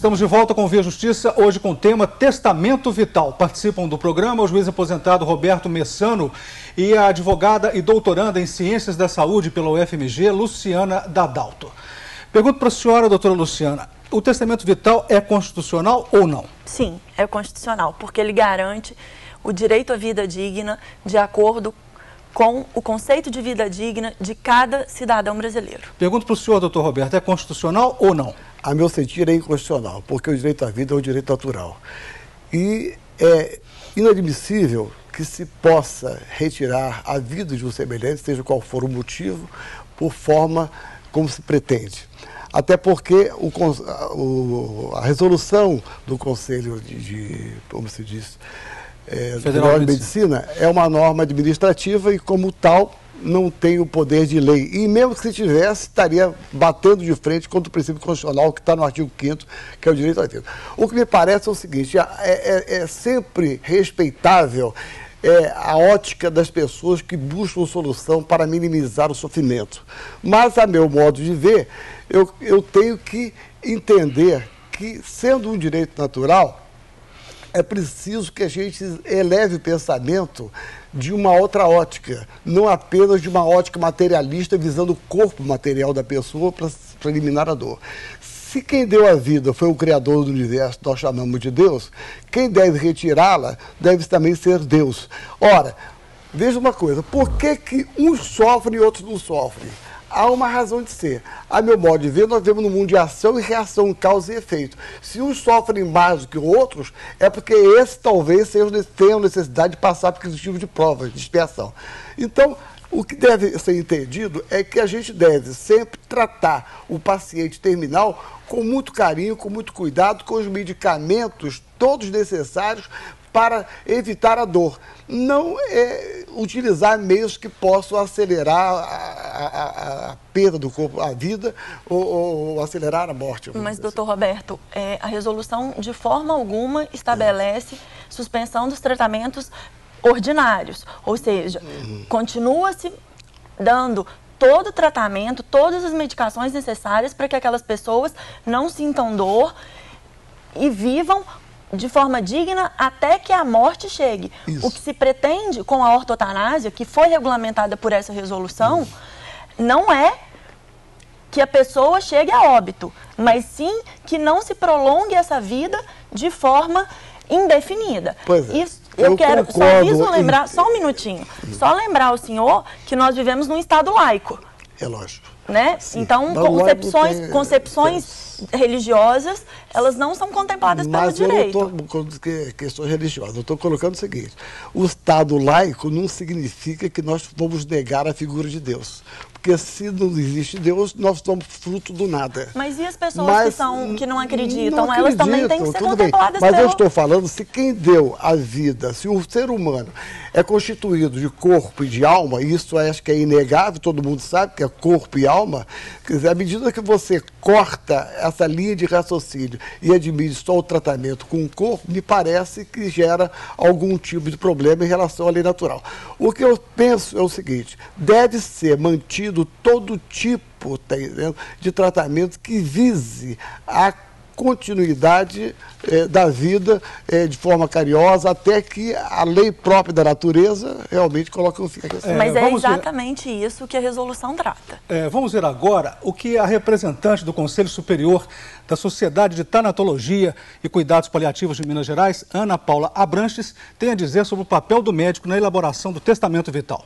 Estamos de volta com o Via Justiça, hoje com o tema Testamento Vital. Participam do programa o juiz aposentado Roberto Messano e a advogada e doutoranda em Ciências da Saúde pela UFMG, Luciana Dadalto. Pergunto para a senhora, doutora Luciana, o testamento vital é constitucional ou não? Sim, é constitucional, porque ele garante o direito à vida digna de acordo com o conceito de vida digna de cada cidadão brasileiro. Pergunto para o senhor, doutor Roberto, é constitucional ou não? A meu sentir é inconstitucional, porque o direito à vida é um direito natural. E é inadmissível que se possa retirar a vida de um semelhante, seja qual for o motivo, por forma como se pretende. Até porque a resolução do Conselho como se diz, Federal de Medicina é uma norma administrativa e, como tal, não tem o poder de lei. E mesmo que se tivesse, estaria batendo de frente contra o princípio constitucional que está no artigo 5º, que é o direito à vida. O que me parece é o seguinte, é sempre respeitável a ótica das pessoas que buscam solução para minimizar o sofrimento. Mas, a meu modo de ver, eu tenho que entender que, sendo um direito natural, é preciso que a gente eleve o pensamento de uma outra ótica, não apenas de uma ótica materialista visando o corpo material da pessoa para eliminar a dor. Se quem deu a vida foi o Criador do universo, nós chamamos de Deus, quem deve retirá-la deve também ser Deus. Ora, veja uma coisa, por que uns sofrem e outros não sofrem? Há uma razão de ser. A meu modo de ver, nós vivemos num mundo de ação e reação, causa e efeito. Se uns sofrem mais do que outros, é porque esses talvez tenham necessidade de passar por aquele tipo de prova, de expiação. Então, o que deve ser entendido é que a gente deve sempre tratar o paciente terminal com muito carinho, com muito cuidado, com os medicamentos todos necessários para evitar a dor. Não utilizar meios que possam acelerar a perda do corpo, a vida, ou acelerar a morte. Mas, doutor Roberto, a resolução de forma alguma estabelece suspensão dos tratamentos ordinários, ou seja, continua-se dando todo o tratamento, todas as medicações necessárias para que aquelas pessoas não sintam dor e vivam de forma digna até que a morte chegue. Isso. O que se pretende com a ortotanásia, que foi regulamentada por essa resolução, não é que a pessoa chegue a óbito, mas sim que não se prolongue essa vida de forma indefinida. Pois é. Isso, eu quero só aviso lembrar, só um minutinho, só lembrar ao senhor que nós vivemos num Estado laico. É lógico. Né? Então, concepções religiosas, elas não são contempladas pelo direito. Mas eu não estou com questões religiosas, eu estou colocando o seguinte, o Estado laico não significa que nós vamos negar a figura de Deus. Porque se não existe Deus, nós somos fruto do nada. Mas e as pessoas que não acreditam? Elas também têm que ser contempladas Mas eu estou falando, se quem deu a vida, se o ser humano é constituído de corpo e de alma, e isso acho que é inegável, todo mundo sabe que é corpo e alma, quer dizer, à medida que você corta essa linha de raciocínio e admite só o tratamento com o corpo, me parece que gera algum tipo de problema em relação à lei natural. O que eu penso é o seguinte, deve ser mantido todo tipo de tratamento que vise a continuidade da vida de forma carinhosa, até que a lei própria da natureza realmente coloque um fim. Mas é exatamente isso que a resolução trata. Vamos ver agora o que a representante do Conselho Superior da Sociedade de Tanatologia e Cuidados Paliativos de Minas Gerais, Ana Paula Abranches, tem a dizer sobre o papel do médico na elaboração do testamento vital.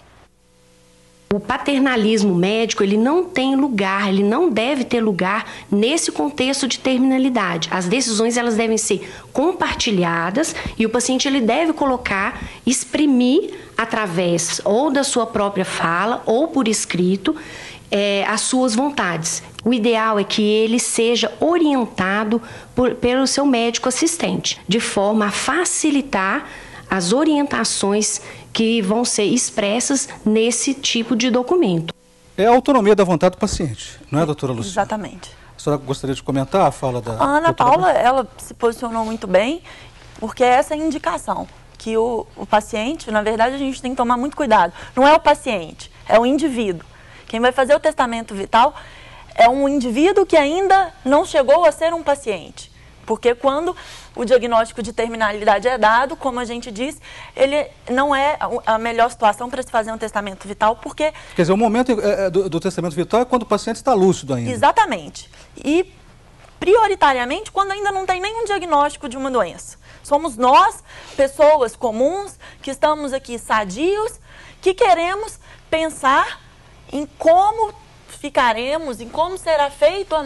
O paternalismo médico, ele não tem lugar, ele não deve ter lugar nesse contexto de terminalidade. As decisões, elas devem ser compartilhadas e o paciente, ele deve exprimir através ou da sua própria fala ou por escrito as suas vontades. O ideal é que ele seja orientado pelo seu médico assistente, de forma a facilitar as orientações que vão ser expressas nesse tipo de documento. É a autonomia da vontade do paciente, não é, doutora Luciana? Exatamente. A senhora gostaria de comentar a fala da... A Ana Paula, ela se posicionou muito bem, porque essa é a indicação, que o paciente, na verdade, a gente tem que tomar muito cuidado. Não é o paciente, é o indivíduo. Quem vai fazer o testamento vital é um indivíduo que ainda não chegou a ser um paciente. Porque quando o diagnóstico de terminalidade é dado, como a gente disse, ele não é a melhor situação para se fazer um testamento vital, porque... Quer dizer, o momento do testamento vital é quando o paciente está lúcido ainda. Exatamente. E, prioritariamente, quando ainda não tem nenhum diagnóstico de uma doença. Somos nós, pessoas comuns, que estamos aqui sadios, que queremos pensar em como ficaremos, em como será feito o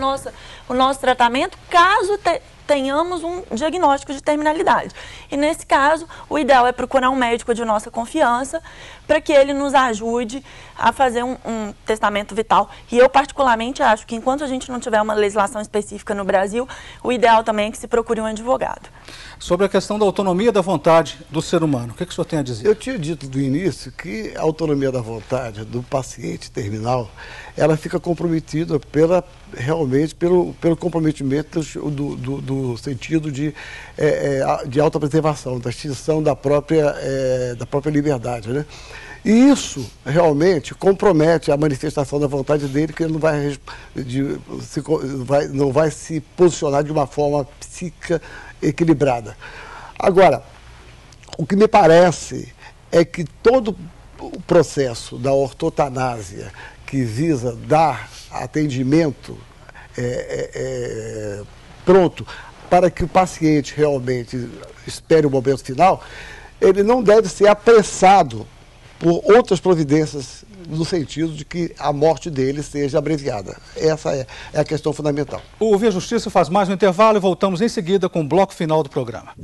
nosso tratamento, caso tenhamos um diagnóstico de terminalidade. E nesse caso, o ideal é procurar um médico de nossa confiança para que ele nos ajude a fazer um testamento vital. E eu particularmente acho que enquanto a gente não tiver uma legislação específica no Brasil, o ideal também é que se procure um advogado. Sobre a questão da autonomia da vontade do ser humano, o que o senhor tem a dizer? Eu tinha dito do início que a autonomia da vontade do paciente terminal, ela fica comprometida realmente pelo comprometimento do sentido de autopreservação, da extinção da própria liberdade, né? E isso realmente compromete a manifestação da vontade dele, que ele não vai se posicionar de uma forma psíquica equilibrada. Agora, o que me parece é que todo o processo da ortotanásia que visa dar atendimento pronto para que o paciente realmente espere o momento final, ele não deve ser apressado por outras providências no sentido de que a morte dele seja abreviada. Essa é a questão fundamental. O Via Justiça faz mais um intervalo e voltamos em seguida com o bloco final do programa.